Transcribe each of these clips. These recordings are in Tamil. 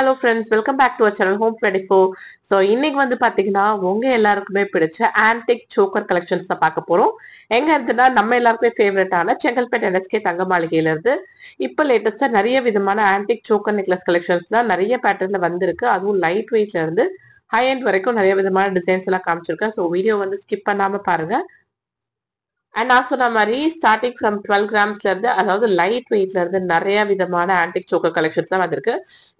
Hello friends, welcome back to our channel home 24. So இன்னைக்கு வந்து பாத்தீங்கன்னா உங்க எல்லாருக்குமே பிடிச்ச ஆன்டிக் சோக்கர் கலெக்ஷன்ஸ் தான் பார்க்க போறோம். எங்க இருந்துன்னா நம்ம எல்லாருக்குமே ஃபேவரட்டான செங்கல்பேட் NSK தங்க மாளிகையில இருந்து இப்போ லேட்டஸ்டா நிறைய விதமான ஆன்டிக் சோக்கர் நெக்லஸ் கலெக்ஷன்ஸ் தான் நிறைய பேட்டர்ன்ல வந்திருக்கு. அதுவும் லைட் வெயிட்ல இருந்து ஹை எண்ட் வரைக்கும் நிறைய விதமான டிசைன்ஸ் எல்லாம் காமிச்சிருக்கேன். ஸோ வீடியோ வந்து ஸ்கிப் பண்ணாம பாருங்க. அண்ட் நான் சொன்ன மாதிரி ஸ்டார்டிங் ஃப்ரம் 12 கிராம்ஸ்ல இருந்து, அதாவது லைட் வெயிட்ல இருந்து நிறைய விதமான ஆன்டிக் சோக்கர் கலெக்ஷன்ஸ் தான் வந்திருக்கு.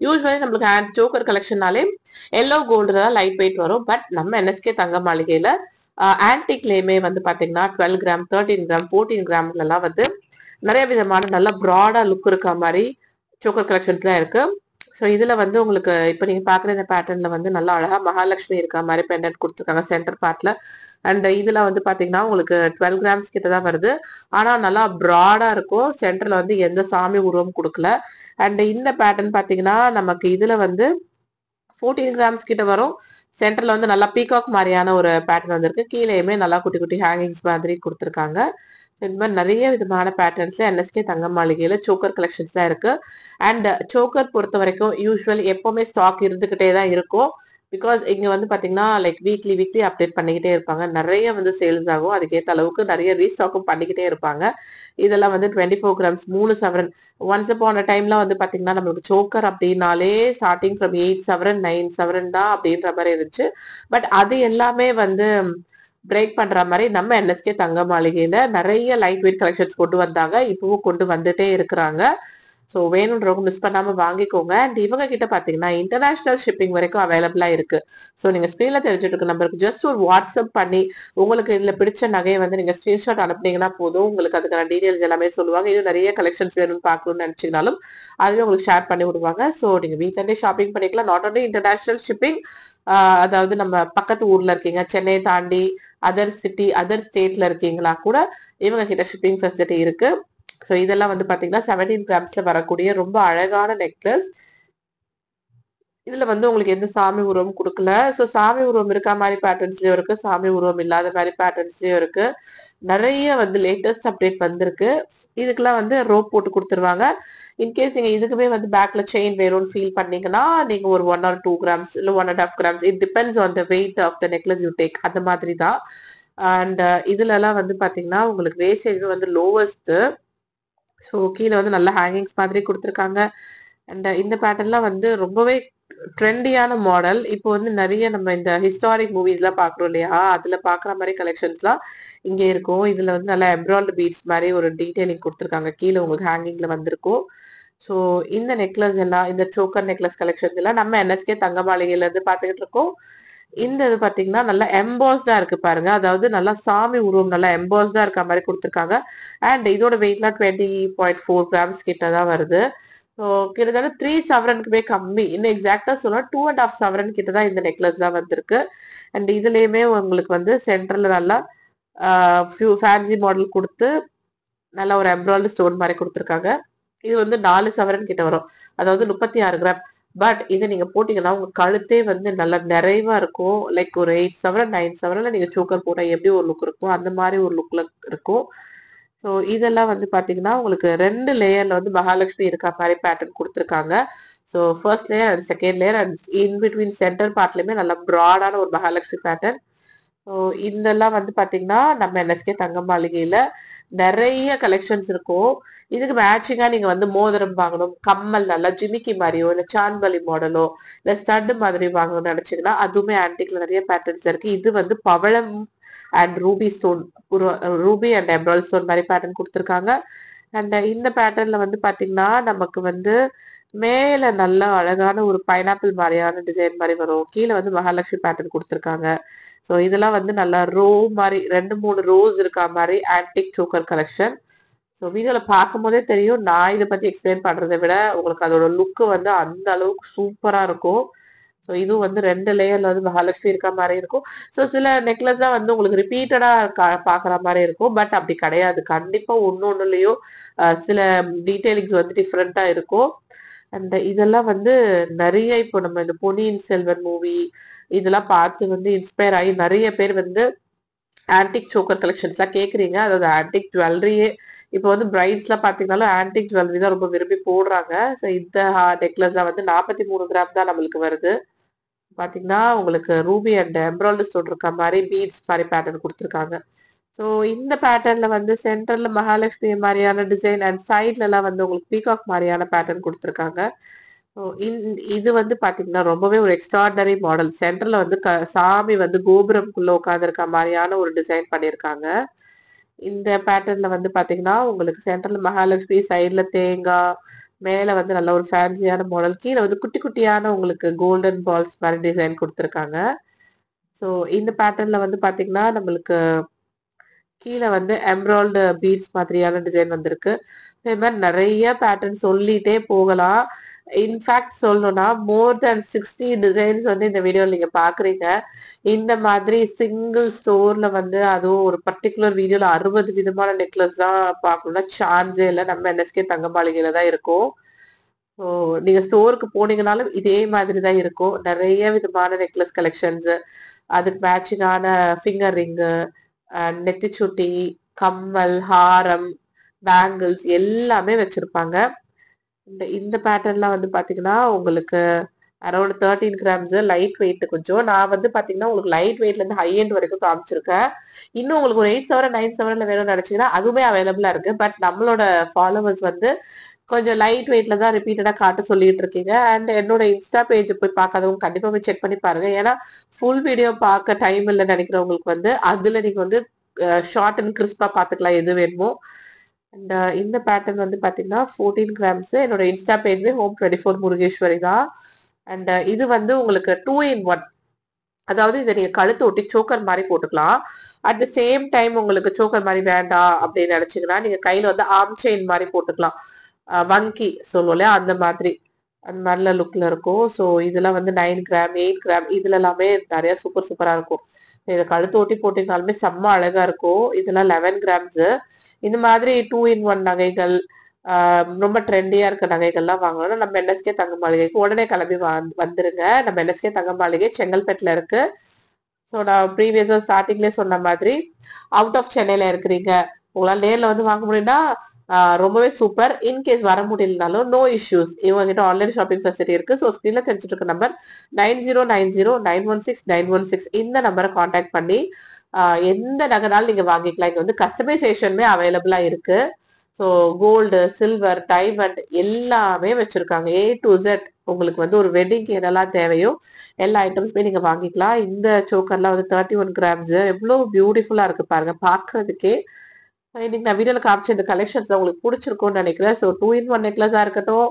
யூஸ்வலி நம்மளுக்கு சோக்கர் கலெக்ஷன்னாலே எல்லோ கோல்டு தான் லைட் வெயிட் வரும். பட் நம்ம NSK தங்க மாளிகையில ஆன்டிக்லேயுமே வந்து பாத்தீங்கன்னா 12 கிராம், 13 கிராம், 14 கிராம்ல எல்லாம் வந்து நிறைய விதமான நல்ல ப்ராடா லுக் இருக்க மாதிரி சோக்கர் கலெக்ஷன்ஸ் எல்லாம் இருக்கு. ஸோ இதுல வந்து உங்களுக்கு இப்ப நீங்க பாக்குற இந்த பேட்டர்ன்ல வந்து நல்லா அழகா மகாலட்சுமி இருக்க மாதிரி பெண்டன்ட் கொடுத்துருக்காங்க சென்டர் பார்ட்ல. அண்ட் இதுல வந்து பாத்தீங்கன்னா உங்களுக்கு 12 கிராம்ஸ் கிட்ட தான் வருது. ஆனா நல்லா ப்ராடா இருக்கும். சென்டர்ல வந்து எந்த சாமி உருவம் கொடுக்கல. அண்ட் இந்த பேட்டர்ன் பாத்தீங்கன்னா நமக்கு இதுல வந்து 14 கிராம்ஸ் கிட்ட வரும். சென்டர்ல வந்து நல்லா பீகாக் மாதிரியான ஒரு பேட்டர்ன் வந்திருக்கு. கீழேயுமே நல்லா குட்டி குட்டி ஹேங்கிங்ஸ் மாதிரி கொடுத்துருக்காங்க. இந்த மாதிரி நிறைய விதமான பேட்டர்ன்ஸ்ல NSK தங்க மாளிகையில சோக்கர் கலெக்ஷன்ஸ் தான் இருக்கு. அண்ட் சோக்கர் பொறுத்த வரைக்கும் யூஸ்வல் எப்பவுமே ஸ்டாக் இருந்துகிட்டே தான் இருக்கும். பிகாஸ் இங்க வந்து பாத்தீங்கன்னா லைக் வீக்லி அப்டேட் பண்ணிக்கிட்டே இருப்பாங்க. நிறைய வந்து சேல்ஸ் ஆகும். அதுக்கேற்ற அளவுக்கு நிறைய ரீஸ்டாக்கும் பண்ணிக்கிட்டே இருப்பாங்க. இதெல்லாம் வந்து 24 கிராம்ஸ் 3 சவரன். ஒன்ஸ் அப்பான் அ டைம்ல வந்து பாத்தீங்கன்னா நம்மளுக்கு சோக்கர் அப்படின்னாலே ஸ்டார்டிங் ஃப்ரம் 8 சவரன் 9 சவரன் தான் அப்படின்ற மாதிரி இருந்துச்சு. பட் அது எல்லாமே வந்து பிரேக் பண்ற மாதிரி நம்ம NSK தங்க மாளிகையில நிறைய லைட் வெயிட் கலெக்ஷன்ஸ் கொண்டு வந்தாங்க. இப்பவும் கொண்டு வந்துட்டே இருக்கிறாங்க. ஸோ வேணுன்றவங்க மிஸ் பண்ணாம வாங்கிக்கோங்க. அண்ட் இவங்க கிட்ட பாத்தீங்கன்னா இன்டர்நேஷனல் ஷிப்பிங் வரைக்கும் அவைலபிளா இருக்கு. ஸோ நீங்க ஸ்கிரீன்ல தெரிஞ்சுட்டு இருக்க நம்பருக்கு ஜஸ்ட் ஒரு வாட்ஸ்அப் பண்ணி உங்களுக்கு இதுல பிடிச்ச நகையை வந்து நீங்க ஸ்கிரீன்ஷாட் அனுப்புனீங்கன்னா போதும். உங்களுக்கு அதுக்கான டீடைல்ஸ் எல்லாமே சொல்லுவாங்க. இது நிறைய கலெக்ஷன்ஸ் வேணும்னு பார்க்கணும்னு நினைச்சீங்கனாலும் அதுவே உங்களுக்கு ஷேர் பண்ணி விடுவாங்க. ஸோ நீங்க வீட்ல இருந்தே ஷாப்பிங் பண்ணிக்கலாம். நாட் ஒன்லி இன்டர்நேஷனல் ஷிப்பிங், அதாவது நம்ம பக்கத்து ஊர்ல இருக்கீங்க, சென்னை தாண்டி அதர் சிட்டி அதர் ஸ்டேட்ல இருக்கீங்களா கூட இவங்க கிட்ட ஷிப்பிங் ஃபெசிலிட்டி இருக்கு. ஸோ இதெல்லாம் வந்து பாத்தீங்கன்னா 17 கிராம்ஸ்ல வரக்கூடிய ரொம்ப அழகான நெக்லஸ். இதுல வந்து உங்களுக்கு எந்த சாமி உருவம் கொடுக்கல. ஸோ சாமி உருவம் இருக்க மாதிரி பேட்டர்ன்ஸ்லயும் இருக்கு, சாமி உருவம் இல்லாத மாதிரி பேட்டர்ன்ஸ்லயும் இருக்கு. நிறைய வந்து லேட்டஸ்ட் அப்டேட் வந்திருக்கு. இதுக்கெல்லாம் வந்து ரோப் போட்டு கொடுத்துருவாங்க. இன்கேஸ் நீங்க இதுக்குமே வந்து பேக்ல செயின் வேணும்னு ஃபீல் பண்ணீங்கன்னா நீங்க ஒரு 1 or 2 கிராம்ஸ் இல்ல 1.5 grams, it depends on the weight of the necklace you take, அந்த மாதிரி தான். அண்ட் இதுல எல்லாம் வந்து பாத்தீங்கன்னா உங்களுக்கு வேஸ்டேஜ் வந்து லோவஸ்ட். ஸோ கீழே வந்து நல்ல ஹேங்கிங்ஸ் மாதிரி கொடுத்துருக்காங்க. அண்ட் இந்த பேட்டர்ன்லாம் வந்து ரொம்பவே ட்ரெண்டியான மாடல். இப்போ வந்து நிறைய நம்ம இந்த ஹிஸ்டாரிக் மூவிஸ்லாம் பார்க்குறோம் இல்லையா, அதுல பார்க்குற மாதிரி கலெக்ஷன்ஸ்லாம் இங்கே இருக்கும். இதுல வந்து நல்லா எம்ப்ராய்டரி பீட்ஸ் மாதிரி ஒரு டீடைலிங் கொடுத்துருக்காங்க. கீழே உங்களுக்கு ஹேங்கிங்ல வந்திருக்கும். ஸோ இந்த நெக்லஸ் எல்லாம், இந்த சோக்கர் நெக்லஸ் கலெக்ஷன்ஸ் எல்லாம் நம்ம NSK தங்க மாளிகையில இருந்து பார்த்துக்கிட்டு இருக்கோம். இந்த இது பாத்தீங்கன்னா நல்லா எம்போஸ்டா இருக்கு பாருங்க. அதாவது நல்லா சாமி உருவம் நல்லா எம்போஸ்டா இருக்க மாதிரி கொடுத்துருக்காங்க. அண்ட் இதோட வெயிட்லாம் 20.4 கிராம்ஸ் கிட்ட தான் வருது. ஸோ கிட்டத்தட்ட 3 சவரனுக்குமே கம்மி. இன்னும் எக்ஸாக்டா சொன்னா 2.5 சவரன் கிட்ட தான் இந்த நெக்லஸ் தான் வந்திருக்கு. அண்ட் இதுலயுமே உங்களுக்கு வந்து சென்டர்ல நல்லா ஃபியூ ஃபேன்சி மாடல் கொடுத்து நல்ல ஒரு எம்ப்ராய்டரி ஸ்டோன் மாதிரி கொடுத்துருக்காங்க. இது வந்து 4 சவரன் கிட்ட வரும், அதாவது 36 கிராம். பட் இதை நீங்க போட்டீங்கன்னா உங்க கழுத்தே வந்து நல்லா நிறைவா இருக்கும். லைக் ஒரு 8 சவரன் 9 சவரன்ல நீங்க சோக்கர் போட்டா எப்படி ஒரு லுக் இருக்கும், அந்த மாதிரி ஒரு லுக்ல இருக்கும். ஸோ இதெல்லாம் வந்து பாத்தீங்கன்னா உங்களுக்கு 2 லேயர்ல வந்து மகாலட்சுமி இருக்க மாதிரி பேட்டர்ன் கொடுத்துருக்காங்க. So first layer and second layer and in between center பார்ட்லயுமே நல்லா ப்ராடான ஒரு மகாலட்சுமி பேட்டர்ன். ஸோ இதெல்லாம் வந்து பாத்தீங்கன்னா நம்ம NSK தங்க மாளிகையில நிறைய கலெக்ஷன்ஸ் இருக்கும். இதுக்கு மேட்சிங்கா நீங்க வந்து மோதிரம் வாங்கணும், கம்மல் நல்லா ஜிமிக்கி மாதிரியோ இல்ல சான்பலி மாடலோ இல்ல ஸ்டட் மாதிரி வாங்கணும்னு நினைச்சீங்கன்னா அதுவுமே ஆன்டிக்ல நிறைய பேட்டர்ன்ஸ் இருக்கு. இது வந்து பவளம் and Ruby stone, Ruby and embroidery stone மாதிரி பேட்டர்ன் கொடுத்துருக்காங்க. அண்ட் இந்த பேட்டர்ன்ல வந்து பாத்தீங்கன்னா நமக்கு வந்து மேல நல்ல அழகான ஒரு பைனாப்பிள் மாதிரியான டிசைன் மாதிரி வரும். கீழே வந்து மகாலட்சுமி பேட்டர்ன் கொடுத்துருக்காங்க. ஸோ இதெல்லாம் வந்து நல்லா ரோ மாதிரி 2-3 ரோஸ் இருக்கா மாதிரி ஆன்டிக் சோக்கர் கலெக்ஷன். ஸோ வீடியோல பார்க்கும் போதே தெரியும், நான் இதை பத்தி எக்ஸ்பிளைன் பண்றதை விட உங்களுக்கு அதோட லுக்கு வந்து அந்த அளவுக்கு சூப்பரா இருக்கும். ஸோ இதுவும் வந்து 2 லேயர்ல வந்து மகாலட்சுமி இருக்க மாதிரி இருக்கும். ஸோ சில நெக்லஸ் தான் வந்து உங்களுக்கு ரிப்பீட்டடா பாக்குற மாதிரி இருக்கும். பட் அப்படி கிடையாது. கண்டிப்பா ஒன்னொன்னுலயும் சில டீடைலிங்ஸ் வந்து டிஃப்ரெண்டா இருக்கும். அண்ட் இதெல்லாம் வந்து நிறைய இப்போ நம்ம இந்த பொன்னியின் செல்வன் மூவி இதெல்லாம் பார்த்து வந்து இன்ஸ்பயர் ஆகி நிறைய பேர் வந்து ஆன்டிக் சோக்கர் கலெக்ஷன்ஸ்லாம் கேட்குறீங்க. அதாவது ஆன்டிக் ஜுவல்லரியே இப்போ வந்து பிரைட்ஸ்லாம் பாத்தீங்கன்னாலும் ஆன்டிக் ஜுவல்லரி தான் ரொம்ப விரும்பி போடுறாங்க. ஸோ இந்த நெக்லஸ் வந்து 43 கிராம் தான் நம்மளுக்கு வருது. பாத்தீங்கன்னா உங்களுக்கு ரூபி அண்ட் எம்ப்ராய்டரி ஸ்டோன் இருக்க மாதிரி பீட்ஸ் மாதிரி பேட்டர்ன் கொடுத்துருக்காங்க. ஸோ இந்த பேட்டர்ன்ல வந்து சென்டர்ல மகாலட்சுமி மாதிரியான டிசைன் அண்ட் சைட்ல எல்லாம் வந்து உங்களுக்கு பீகாக் மாதிரியான பேட்டர்ன் கொடுத்துருக்காங்க. ஸோ இது வந்து பாத்தீங்கன்னா ரொம்பவே ஒரு எக்ஸ்ட்ராடனரி மாடல். சென்டர்ல வந்து சாமி வந்து கோபுரம்குள்ள உட்காந்துருக்க மாதிரியான ஒரு டிசைன் பண்ணியிருக்காங்க. இந்த பேட்டர்ன்ல வந்து பாத்தீங்கன்னா உங்களுக்கு சென்டர்ல மகாலட்சுமி, சைட்ல தேங்காய், மேல வந்து நல்ல ஒரு ஃபேன்சியான மாடல், கீழே வந்து குட்டி குட்டியான உங்களுக்கு கோல்டன் பால்ஸ் மாதிரி டிசைன் கொடுத்துருக்காங்க. ஸோ இந்த பேட்டர்ன்ல வந்து பாத்தீங்கன்னா நம்மளுக்கு கீழே வந்து எம்ப்ராய்டு பீட்ஸ் மாதிரியான டிசைன் வந்திருக்கு. இது மாதிரி நிறைய பேட்டர்ன் சொல்லிட்டே போகலாம். இன்ஃபேக்ட் சொல்லணும்னா மோர் தென் 60 டிசைன்ஸ் வந்து இந்த வீடியோல நீங்க பாக்குறீங்க. இந்த மாதிரி சிங்கிள் ஸ்டோர்ல வந்து அதுவும் ஒரு பர்டிகுலர் வீடியோல 60 விதமான நெக்லஸ் தான் பார்க்கணும்னா சான்ஸே இல்லை. நம்ம என்எஸ்கே தங்க மாளிகையில தான் இருக்கும். ஸோ நீங்க ஸ்டோருக்கு போனீங்கனாலும் இதே மாதிரி தான் இருக்கும். நிறைய விதமான நெக்லஸ் கலெக்ஷன்ஸ், அதுக்கு மேட்சிங்கான ஃபிங்கர் ரிங்கு, நெத்திச்சுட்டி, கம்மல், ஹாரம், பேங்கிள்ஸ் எல்லாமே வச்சிருப்பாங்க. இந்த இந்த பேட்டர்ன்லாம் வந்து பாத்தீங்கன்னா உங்களுக்கு அரௌண்ட் 13 கிராம்ஸ் லைட் வெயிட். கொஞ்சம் நான் வந்து பாத்தீங்கன்னா உங்களுக்கு லைட் வெயிட்ல இருந்து ஹை எண்ட் வரைக்கும் காமிச்சிருக்கேன். இன்னும் உங்களுக்கு ஒரு 8 செவன் 9 செவன்ல வேணும்னு நினைச்சீங்கன்னா அதுவுமே அவைலபிளா இருக்கு. பட் நம்மளோட ஃபாலோவர்ஸ் வந்து கொஞ்சம் லைட் வெயிட்ல தான் ரிப்பீட்டடா காட்ட சொல்லிட்டு இருக்கீங்க. அண்ட் என்னோட இன்ஸ்டா பேஜ் போய் பார்க்காதவங்க கண்டிப்பா போய் செக் பண்ணி பாருங்க. ஏன்னா ஃபுல் வீடியோ பார்க்க டைம் இல்லைன்னு நினைக்கிறவங்களுக்கு வந்து அதுல நீங்க வந்து ஷார்ட் அண்ட் கிறிஸ்பா பாத்துக்கலாம் எது வேணுமோ. அண்ட் இந்த பேட்டர்ன் வந்து பாத்தீங்கன்னா 14 கிராம்ஸ். என்னோட இன்ஸ்டா பேஜ்ல ஹோம் 24 முருகேஸ்வரி தான். அண்ட் இது வந்து உங்களுக்கு 2 in 1. அதாவது இதை நீங்க கழுத்து ஒட்டி சோக்கர் மாதிரி போட்டுக்கலாம். அட் த சேம் டைம் உங்களுக்கு சோக்கர் மாதிரி வேண்டாம் அப்படின்னு நினைச்சீங்கன்னா நீங்க கையில வந்து ஆர்ம் செயின் மாதிரி போட்டுக்கலாம். வங்கி சொல்லுவோம் இல்லையா, அந்த மாதிரி அந்த நல்ல லுக்ல இருக்கும். ஸோ இதெல்லாம் வந்து 9 கிராம் 8 கிராம் இதுல எல்லாமே நிறைய சூப்பர் சூப்பரா இருக்கும். இதை கழுத்து ஒட்டி போட்டீங்கனாலுமே செம்ம அழகா இருக்கும். இதெல்லாம் 11 கிராம்ஸ். இந்த மாதிரி 2 in 1 நகைகள், ரொம்ப ட்ரெண்டியா இருக்க நகைகள்லாம் வாங்கணும்னா நம்ம என்எஸ்கே தங்க மாளிகைக்கு உடனே கிளம்பி வந்துருங்க. நம்ம என்எஸ்கே தங்க மாளிகை செங்கல்பேட்டில் இருக்கு. ஸோ நான் ப்ரீவியஸா ஸ்டார்டிங்லேயே சொன்ன மாதிரி அவுட் ஆஃப் சென்னையில இருக்கிறீங்க, உங்களால் நேரில் வந்து வாங்க முடியும்னா ரொம்பவே சூப்பர். இன்கேஸ் வர முடியலனாலும் நோ இஷ்யூஸ், இவங்க கிட்ட ஆன்லைன் ஷாப்பிங் ஃபெசிலிட்டி இருக்கு. ஸோ ஸ்க்ரீன்ல தெரிஞ்சுட்டு இருக்க நம்பர் 9090916916 இந்த நம்பரை கான்டாக்ட் பண்ணி எந்த நகைனாலும் நீங்க வாங்கிக்கலாம். இங்க வந்து கஸ்டமைசேஷனுமே அவைலபிளா இருக்கு. ஸோ கோல்டு, சில்வர், டைமண்ட் எல்லாமே வச்சிருக்காங்க. A to Z. உங்களுக்கு வந்து ஒரு வெட்டிங்க்கு என்னெல்லாம் தேவையோ எல்லா ஐட்டம்ஸுமே நீங்க வாங்கிக்கலாம். இந்த சோக்கர்லாம் வந்து 31 கிராம்ஸ். எவ்வளவு பியூட்டிஃபுல்லா இருக்கு பாருங்க பாக்குறதுக்கே. இன்னைக்கு நான் வீடியோல காமிச்ச இந்த கலெக்ஷன்ஸ் உங்களுக்கு பிடிச்சிருக்கும்னு நினைக்கிறேன். ஸோ 2 in 1 நெக்லஸா இருக்கட்டும்,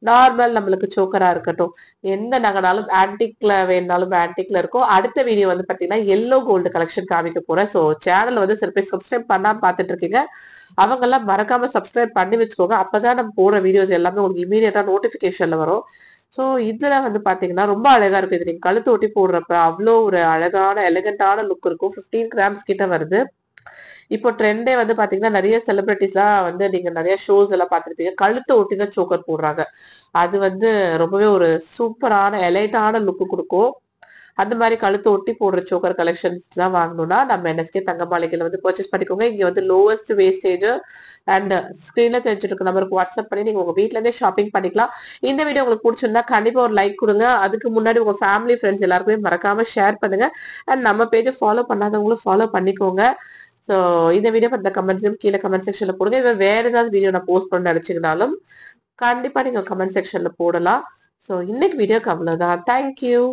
நார்மல் நம்மளுக்கு சோக்கரா இருக்கட்டும், எந்த நகைனாலும் ஆன்டிக்ல வேணாலும் ஆன்டிக்ல இருக்கும். அடுத்த வீடியோ வந்து பாத்தீங்கன்னா எல்லோ கோல்டு கலெக்ஷன் காமிக்க போறேன். ஸோ சேனல் வந்து சில பேர் சப்ஸ்கிரைப் பண்ணாம பாத்துட்டு இருக்கீங்க, அவங்க எல்லாம் மறக்காம சப்ஸ்கிரைப் பண்ணி வச்சுக்கோங்க. அப்பதான் நம்ம போற வீடியோஸ் எல்லாமே உங்களுக்கு இமீடியட்டா நோட்டிபிகேஷன்ல வரும். ஸோ இதுல வந்து பாத்தீங்கன்னா ரொம்ப அழகா இருக்கு. இது நீங்க கழுத்து ஒட்டி போடுறப்ப அவ்வளோ ஒரு அழகான எலிகண்டான லுக் இருக்கும். 15 கிராம்ஸ் கிட்ட வருது. இப்போ ட்ரெண்டே வந்து பாத்தீங்கன்னா நிறைய செலிபிரிட்டிஸ்லாம் வந்து நீங்க நிறைய ஷோஸ் எல்லாம் பார்த்திருப்பீங்க, கழுத்தை ஒட்டி தான் சோக்கர் போடுறாங்க. அது வந்து ரொம்பவே ஒரு சூப்பரான எலைட்டான லுக் கொடுக்கும். அந்த மாதிரி கழுத்தை ஒட்டி போடுற சோக்கர் கலெக்ஷன்ஸ் எல்லாம் வாங்கணும்னா நம்ம என்எஸ்கே தங்க மாளிகையில வந்து பர்ச்சேஸ் பண்ணிக்கோங்க. இங்க வந்து லோவஸ்ட் வேஸ்டேஜ் அண்ட் ஸ்கிரீன்ல தெரிஞ்சுட்டு இருக்க நம்பருக்கு வாட்ஸ்அப் பண்ணி நீங்க உங்க வீட்ல இருந்தே ஷாப்பிங் பண்ணிக்கலாம். இந்த வீடியோ உங்களுக்கு பிடிச்சிருந்தா கண்டிப்பா ஒரு லைக் கொடுங்க. அதுக்கு முன்னாடி உங்க ஃபேமிலி ஃப்ரெண்ட்ஸ் எல்லாருக்குமே மறக்காம ஷேர் பண்ணுங்க. அண்ட் நம்ம பேஜை ஃபாலோ பண்ணாதவங்களும் ஃபாலோ பண்ணிக்கோங்க. ஸோ இந்த வீடியோ பத்தி கமெண்ட்ஸும் கீழே கமெண்ட் செக்ஷன்ல போடுங்க. இதை வேற ஏதாவது வீடியோ நான் போஸ்ட் பண்ண நினைச்சீங்கனாலும் கண்டிப்பா நீங்க கமெண்ட் செக்ஷன்ல போடலாம். ஸோ இன்னைக்கு வீடியோக்கு அவ்வளவுதான். தேங்க்யூ.